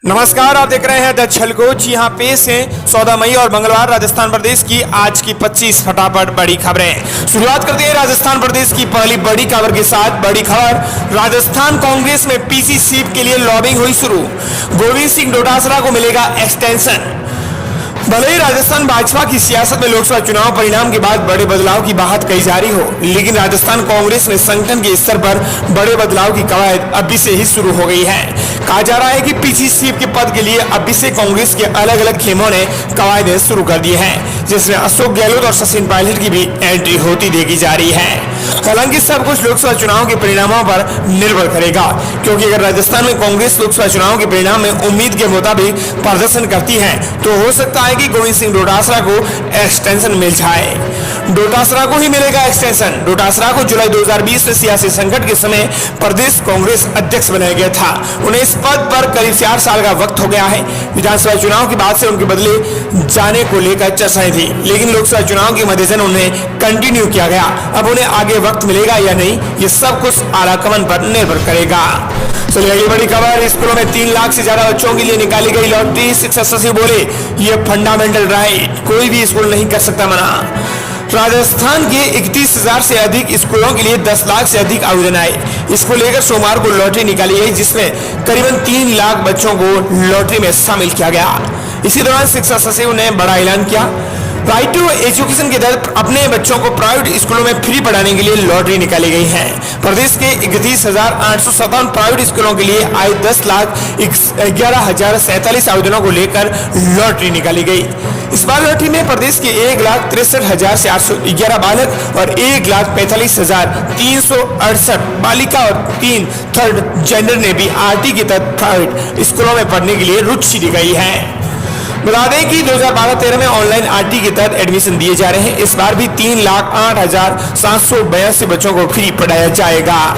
नमस्कार, आप देख रहे हैं द छलकोच। यहाँ पेश है 14 मई और मंगलवार राजस्थान प्रदेश की आज की 25 फटाफट बड़ी खबरें। शुरुआत करते हैं राजस्थान प्रदेश की पहली बड़ी खबर के साथ। बड़ी खबर, राजस्थान कांग्रेस में पीसी सीट के लिए लॉबिंग हुई शुरू। गोविंद सिंह डोटासरा को मिलेगा एक्सटेंशन। भले ही राजस्थान भाजपा की सियासत में लोकसभा चुनाव परिणाम के बाद बड़े बदलाव की बात कही जा रही हो, लेकिन राजस्थान कांग्रेस में संगठन के स्तर पर बड़े बदलाव की कवायद अभी से ही शुरू हो गई है। कहा जा रहा है कि पीसी सीट के पद के लिए अभी से कांग्रेस के अलग अलग खेमों ने कवायदें शुरू कर दी हैं, जिसमें अशोक गहलोत और सचिन पायलट की भी एंट्री होती देखी जा रही है। हालांकि सब कुछ लोकसभा चुनाव के परिणामों पर निर्भर करेगा, क्योंकि अगर राजस्थान में कांग्रेस लोकसभा चुनाव के परिणाम में उम्मीद के मुताबिक प्रदर्शन करती है तो हो सकता है कि गोविंद सिंह डोटासरा को एक्सटेंशन मिल जाए। डोटासरा को ही मिलेगा एक्सटेंशन। डोटासरा को जुलाई 2020 में सियासी संकट के समय प्रदेश कांग्रेस अध्यक्ष बनाया गया था। उन्हें इस पद पर करीब 4 साल का वक्त हो गया है। विधानसभा चुनाव के बाद से उनके बदले जाने को लेकर चर्चाएं थी, लेकिन लोकसभा चुनाव के मद्देनजर उन्हें कंटिन्यू किया गया। अब उन्हें आगे वक्त मिलेगा या नहीं, ये सब कुछ आलाकमान पर निर्भर करेगा। चलिए अगली बड़ी खबर, स्कूलों में 3 लाख से ज्यादा बच्चों के लिए निकाली गई लॉटरी। शिक्षा सचिव बोले, ये फंडामेंटल राइट, कोई भी स्कूल नहीं कर सकता मना। राजस्थान के 31,000 से अधिक स्कूलों के लिए 10 लाख से अधिक आवेदन आए। इसको लेकर सोमवार को लॉटरी निकाली गई, जिसमें करीबन 3 लाख बच्चों को लॉटरी में शामिल किया गया। इसी दौरान शिक्षा सचिव ने बड़ा ऐलान किया। राइट टू एजुकेशन के तहत अपने बच्चों को प्राइवेट स्कूलों में फ्री पढ़ाने के लिए लॉटरी निकाली गई है। प्रदेश के 31,857 प्राइवेट स्कूलों के लिए आए 10,11,047 आवेदनों को लेकर लॉटरी निकाली गई। इस बार लॉटरी में प्रदेश के 1,63,811 बालक और 1,45,368 बालिका और 3 थर्ड जेंडर ने भी आरटी के तहत प्राइवेट स्कूलों में पढ़ने के लिए रुचि दिखाई है। बता दें कि 2012-13 में ऑनलाइन आरटी के तहत एडमिशन दिए जा रहे हैं। इस बार भी 3,08,782 बच्चों को फ्री पढ़ाया जाएगा।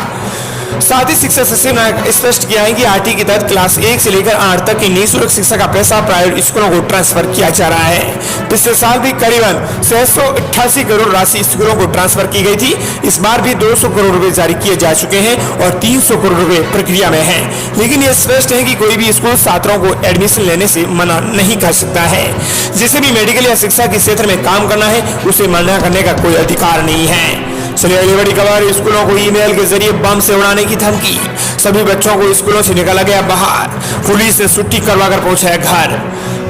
साथ ही शिक्षा सचिव ने स्पष्ट किया है कि आरटी के तहत क्लास 1 से लेकर 8 तक की निःशुल्क शिक्षा का पैसा प्राइवेट स्कूलों को ट्रांसफर किया जा रहा है। पिछले साल भी करीबन 688 करोड़ राशि स्कूलों को ट्रांसफर की गई थी। इस बार भी 200 करोड़ रुपए जारी किए जा चुके हैं और 300 करोड़ रुपए प्रक्रिया में है, लेकिन यह स्पष्ट है कि कोई भी स्कूल छात्रों को एडमिशन लेने से मना नहीं कर सकता है। जिसे भी मेडिकल या शिक्षा के क्षेत्र में काम करना है, उसे मना करने का कोई अधिकार नहीं है। चलिए अगली बड़ी खबर, स्कूलों को ईमेल के जरिए बम से उड़ाने की धमकी। सभी बच्चों को स्कूलों से निकाला गया बाहर। पुलिस ने छुट्टी करवाकर पहुंचाया घर।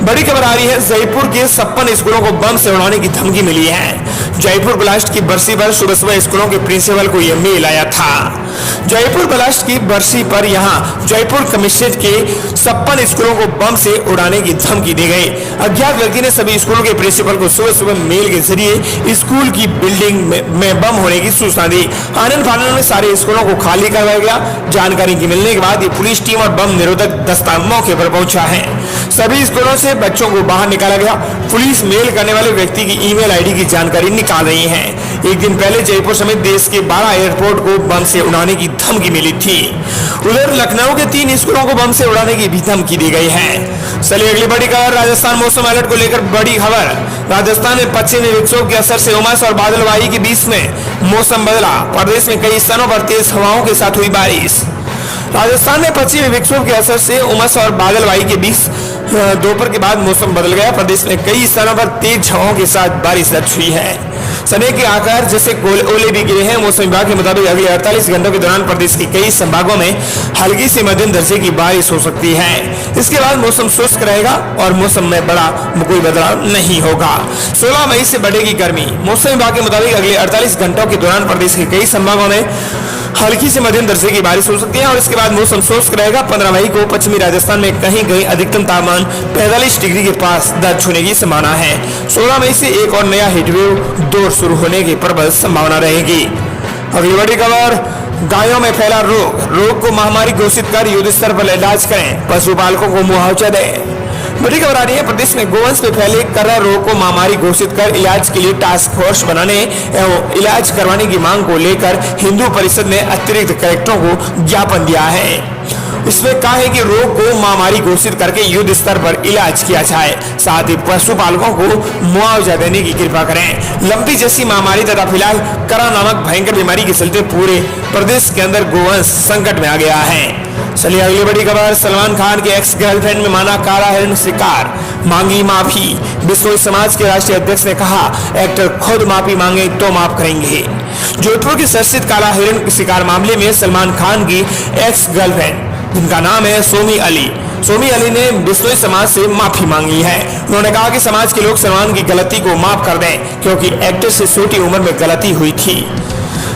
बड़ी खबर आ रही है, जयपुर के 56 स्कूलों को बम से उड़ाने की धमकी मिली है। जयपुर ब्लास्ट की बरसी पर सुबह सुबह स्कूलों के प्रिंसिपल को यह मेल आया था। जयपुर ब्लास्ट की बरसी पर यहां जयपुर कमिश्नरेट के 56 स्कूलों को बम से उड़ाने की धमकी दी गई। अज्ञात व्यक्ति ने सभी स्कूलों के प्रिंसिपल को सुबह सुबह मेल के जरिए स्कूल की बिल्डिंग में बम होने की सूचना दी। आनंद फानन में सारे स्कूलों को खाली करवाया गया। जानकारी की मिलने के बाद ये पुलिस टीम और बम निरोधक दस्ता मौके पर पहुंचा है। सभी स्कूलों से बच्चों को बाहर निकाला गया। पुलिस मेल करने वाले व्यक्ति की ईमेल आईडी की जानकारी निकाल रही है। एक दिन पहले जयपुर समेत देश के 12 एयरपोर्ट को बम से उड़ाने की धमकी मिली थी। उधर लखनऊ के 3 स्कूलों को बम से उड़ाने की भी धमकी दी गई है। चलिए अगली बड़ी खबर, राजस्थान मौसम अलर्ट को लेकर बड़ी खबर। राजस्थान में पश्चिमी विक्षोभ के असर से उमस और बादलवाई के बीच में मौसम बदला। प्रदेश में कई स्थानों पर तेज हवाओं के साथ हुई बारिश। राजस्थान में पश्चिमी विक्षोभ के असर से उमस और बादलवाई के बीच दोपहर के बाद मौसम बदल गया। प्रदेश में कई स्थानों पर तेज हवाओं के साथ बारिश दर्ज हुई है। सने के आकार जैसे ओले भी गिरे हैं। मौसम विभाग के मुताबिक अगले 48 घंटों के दौरान प्रदेश के कई संभागों में हल्की से मध्यम दर्जे की बारिश हो सकती है। इसके बाद मौसम शुष्क रहेगा और मौसम में बड़ा कोई बदलाव नहीं होगा। 16 मई से बढ़ेगी गर्मी। मौसम विभाग के मुताबिक अगले 48 घंटों के दौरान प्रदेश के कई संभागों में हल्की से मध्यम दर्जे की बारिश हो सकती है और इसके बाद मौसम शुष्क रहेगा। 15 मई को पश्चिमी राजस्थान में कहीं कहीं अधिकतम तापमान 45 डिग्री के पास दर्ज होने की संभावना है। 16 मई से एक और नया हीटवेव दौर शुरू होने की प्रबल संभावना रहेगी। अगली बड़ी खबर, गायों में फैला रोग को महामारी घोषित कर युद्ध स्तर पर इलाज करें, पशुपालकों को मुआवजा दें। बड़ी खबर आ रही है, प्रदेश में गोवंश में फैले कर्रा रोग को महामारी घोषित कर इलाज के लिए टास्क फोर्स बनाने एवं इलाज करवाने की मांग को लेकर हिंदू परिषद ने अतिरिक्त कलेक्टरों को ज्ञापन दिया है। इसमें कहा है कि रोग को महामारी घोषित करके युद्ध स्तर पर इलाज किया जाए, साथ ही पशुपालकों को मुआवजा देने की कृपा करें। लंपी जैसी महामारी तथा फिलहाल कर्रा नामक भयंकर बीमारी के चलते पूरे प्रदेश के अंदर गोवंश संकट में आ गया है। चलिए अगली बड़ी खबर, सलमान खान के एक्स गर्लफ्रेंड में माना काला हिरण शिकार, मांगी माफी। बिश्नोई समाज के राष्ट्रीय अध्यक्ष ने कहा एक्टर खुद माफी मांगे तो माफ करेंगे। जोधपुर के चर्चित काला हिरण शिकार मामले में सलमान खान की एक्स गर्लफ्रेंड जिनका नाम है सोमी अली ने बिश्नोई समाज से माफी मांगी है। उन्होंने कहा कि समाज के लोग सलमान की गलती को माफ कर दें क्योंकि एक्टर से छोटी उम्र में गलती हुई थी।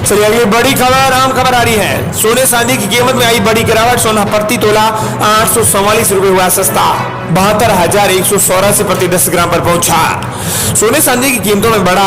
चलिए अगली बड़ी खबर, आम खबर आ रही है। सोने चांदी की कीमत में आई बड़ी गिरावट, सोना प्रति तोला 844 रुपए हुआ सस्ता, 72,184 प्रति 10 ग्राम पर पहुंचा। सोने चांदी की कीमतों में बड़ा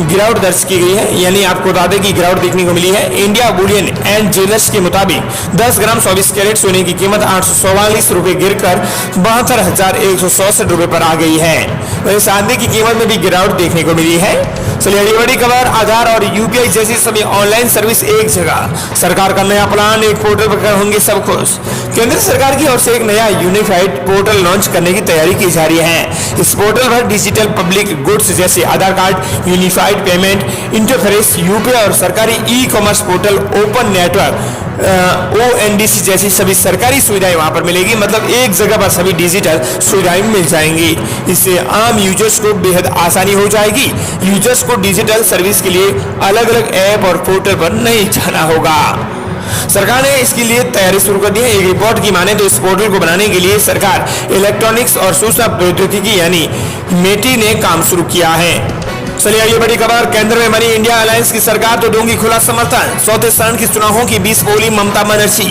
गिरावट दर्ज की गई है, यानी आपको बता दें कि गिरावट देखने को मिली है। इंडिया बुलियन एंड ज्वेलर्स के मुताबिक 10 ग्राम 24 कैरेट सोने की कीमत 844 रुपए गिरकर 72,164 रुपए पर आ गई है। वहीं चांदी की कीमत में भी गिरावट देखने को मिली है। चलिए अगली बड़ी खबर, आधार और यूपीआई जैसी सभी ऑनलाइन सर्विस एक जगह, सरकार का नया प्लान, एक पोर्टल पर होंगे सब खुश। केंद्र सरकार की ओर से एक नया यूनिफाइड पोर्टल लॉन्च करने की तैयारी की जा रही है। इस पोर्टल पर डिजिटल पब्लिक गुड्स जैसे Aadhaar card, unified payment interface, UPI और सरकारी e commerce portal, open network ONDC जैसी सभी सरकारी सुविधाएं वहां पर मिलेगी। मतलब एक जगह पर सभी डिजिटल सुविधाएं मिल जाएंगी। इससे आम यूजर्स को बेहद आसानी हो जाएगी। यूजर्स को डिजिटल सर्विस के लिए अलग अलग ऐप और पोर्टल पर नहीं जाना होगा। सरकार ने इसके लिए तैयारी शुरू कर दी है। एक रिपोर्ट की माने तो इस पोर्टल को बनाने के लिए सरकार इलेक्ट्रॉनिक्स और सूचना प्रौद्योगिकी यानी मेटी ने काम शुरू किया है। चलिए अगली बड़ी खबर, केंद्र में बनी इंडिया अलायंस की सरकार तो दूंगी खुला समर्थन, चौथे चरण के चुनावों की 20 बोली ममता बनर्जी।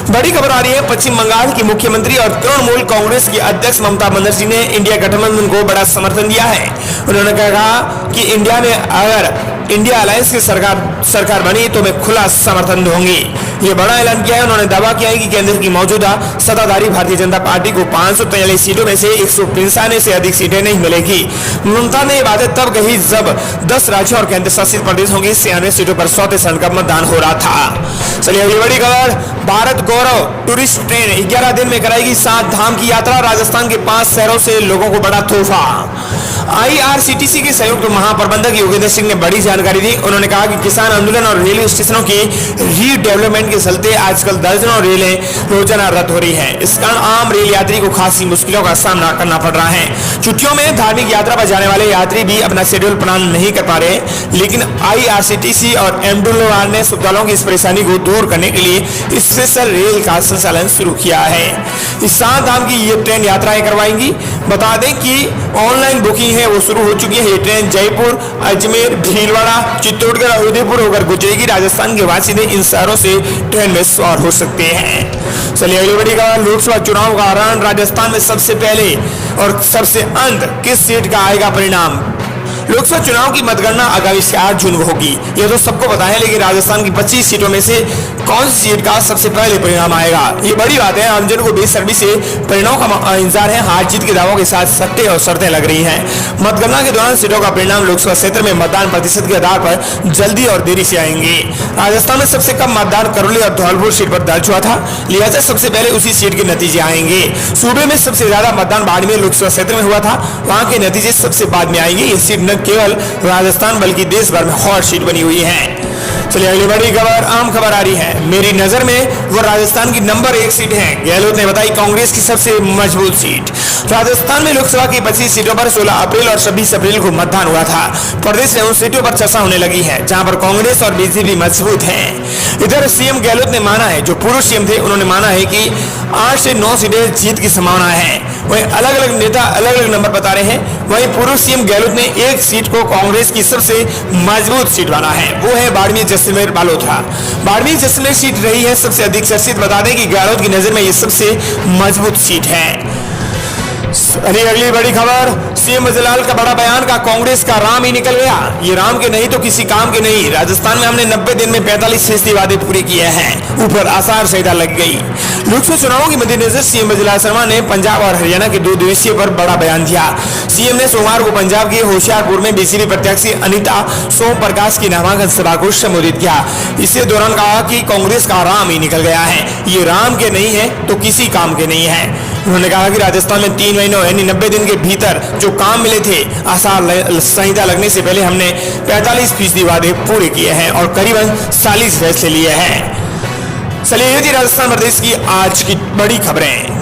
बड़ी खबर आ रही है, पश्चिम बंगाल की मुख्यमंत्री और तृणमूल कांग्रेस की अध्यक्ष ममता बनर्जी ने इंडिया गठबंधन को बड़ा समर्थन दिया है। उन्होंने कहा कि इंडिया में अगर इंडिया अलायंस की सरकार बनी तो मैं खुला समर्थन दूंगी। ये बड़ा ऐलान किया है। उन्होंने दावा किया है कि केंद्र की मौजूदा सत्ताधारी भारतीय जनता पार्टी को 543 सीटों में से 195 से अधिक सीटें नहीं मिलेगी। ममता ने ये बातें तब कही जब 10 राज्यों और केंद्र शासित प्रदेशों की 96 सीटों पर चौथे चरण का मतदान हो रहा था। चलिए अगली बड़ी खबर, भारत गौरव टूरिस्ट ट्रेन 11 दिन में कराएगी 7 धाम की यात्रा, राजस्थान के 5 शहरों से लोगों को बड़ा तोहफा। IRCTC के संयुक्त महाप्रबंधक योगेंद्र सिंह ने बड़ी जानकारी दी। उन्होंने कहा कि किसान आंदोलन और रेलवे स्टेशनों की रीडेवलपमेंट के चलते आजकल दर्जनों रेलें रोजाना रद्द हो रही हैं। इस कारण आम रेल यात्री को खासी मुश्किलों का सामना करना पड़ रहा है। छुट्टियों में धार्मिक यात्रा पर जाने वाले यात्री भी अपना शेड्यूल प्लान नहीं कर पा रहे, लेकिन IRCTC और MWR ने श्रद्धालुओं की इस परेशानी को दूर करने के लिए स्पेशल रेल का संचालन शुरू किया है। इस 7 धाम की ये ट्रेन यात्राएं करवाएंगी। बता दें कि ऑनलाइन बुकिंग है वो शुरू हो चुकी है। ये ट्रेन जयपुर, अजमेर, भीलवाड़ा, चित्तौड़गढ़ और उदयपुर होकर गुजरेगी। राजस्थान के वासी इन शहरों से ट्रेन में सवार हो सकते हैं। चलिए अगली बड़ी खबर, लोकसभा चुनाव का ऐलान, राजस्थान में सबसे पहले और सबसे अंत किस सीट का आएगा परिणाम। लोकसभा चुनाव की मतगणना आगामी 4 जून को होगी। यह तो सबको पता है, लेकिन राजस्थान की 25 सीटों में से कौन सी सीट का सबसे पहले परिणाम आएगा, ये बड़ी बात है। आमजन को बेसब्री से परिणाम का इंतजार है। हार जीत के दावों के साथ सट्टे और शर्तें लग रही हैं। मतगणना के दौरान सीटों का परिणाम लोकसभा क्षेत्र में मतदान प्रतिशत के आधार पर जल्दी और देरी से आएंगे। राजस्थान में सबसे कम मतदान करौली और धौलपुर सीट पर दर्ज हुआ था, लिहाजा सबसे पहले उसी सीट के नतीजे आएंगे। सूबे में सबसे ज्यादा मतदान बाड़मेर लोकसभा क्षेत्र में हुआ था, वहां के नतीजे सबसे बाद में आएंगे। ये सीट न केवल राजस्थान बल्कि देश भर में हॉट सीट बनी हुई है। चलिए अगली बड़ी खबर, आम खबर आ रही है। मेरी नजर में वो राजस्थान की नंबर 1 सीट है, गहलोत ने बताई कांग्रेस की सबसे मजबूत सीट। राजस्थान में लोकसभा की 25 सीटों पर 16 अप्रैल और 26 अप्रैल को मतदान हुआ था। प्रदेश में उन सीटों पर चर्चा होने लगी है जहां पर कांग्रेस और बीजेपी मजबूत हैं। इधर सीएम गहलोत ने माना है, जो पूर्व सीएम थे उन्होंने माना है कि 8 से 9 सीटें जीत की संभावना है। वहीं अलग अलग नेता अलग अलग नंबर बता रहे हैं। वहीं पूर्व सीएम गहलोत ने एक सीट को कांग्रेस की सबसे मजबूत सीट माना है, वो है बाड़मेर जैसलमेर बालोतरा। बाड़मेर जैसलमेर सीट रही है सबसे अधिक चर्चित। बता दें कि गहलोत की नजर में ये सबसे मजबूत सीट है। अगली बड़ी खबर, सीएम वजीलाल का बड़ा बयान, का कांग्रेस का राम ही निकल गया। ये राम के नहीं तो किसी काम के नहीं। राजस्थान में हमने 90 दिन में 45% वादे पूरे किए हैं, ऊपर आसार संहिता लग गई। लोकसभा चुनावों के मद्देनजर सीएम वजीलाल शर्मा ने पंजाब और हरियाणा के 2 दिवसीय पर बड़ा बयान दिया। सीएम ने सोमवार को पंजाब के होशियारपुर में बीजेपी प्रत्याशी अनिता सोम प्रकाश की नामांकन सभा को संबोधित किया। इसी दौरान कहा कि कांग्रेस का राम ही निकल गया है, ये राम के नहीं है तो किसी काम के नहीं है। उन्होंने कहा कि राजस्थान में 3 महीनों यानी 90 दिन के भीतर जो काम मिले थे, आसार संहिता लगने से पहले हमने 45% वादे पूरे किए हैं और करीबन 40 फैसले लिए हैं। चलिए ये थी राजस्थान प्रदेश की आज की बड़ी खबरें।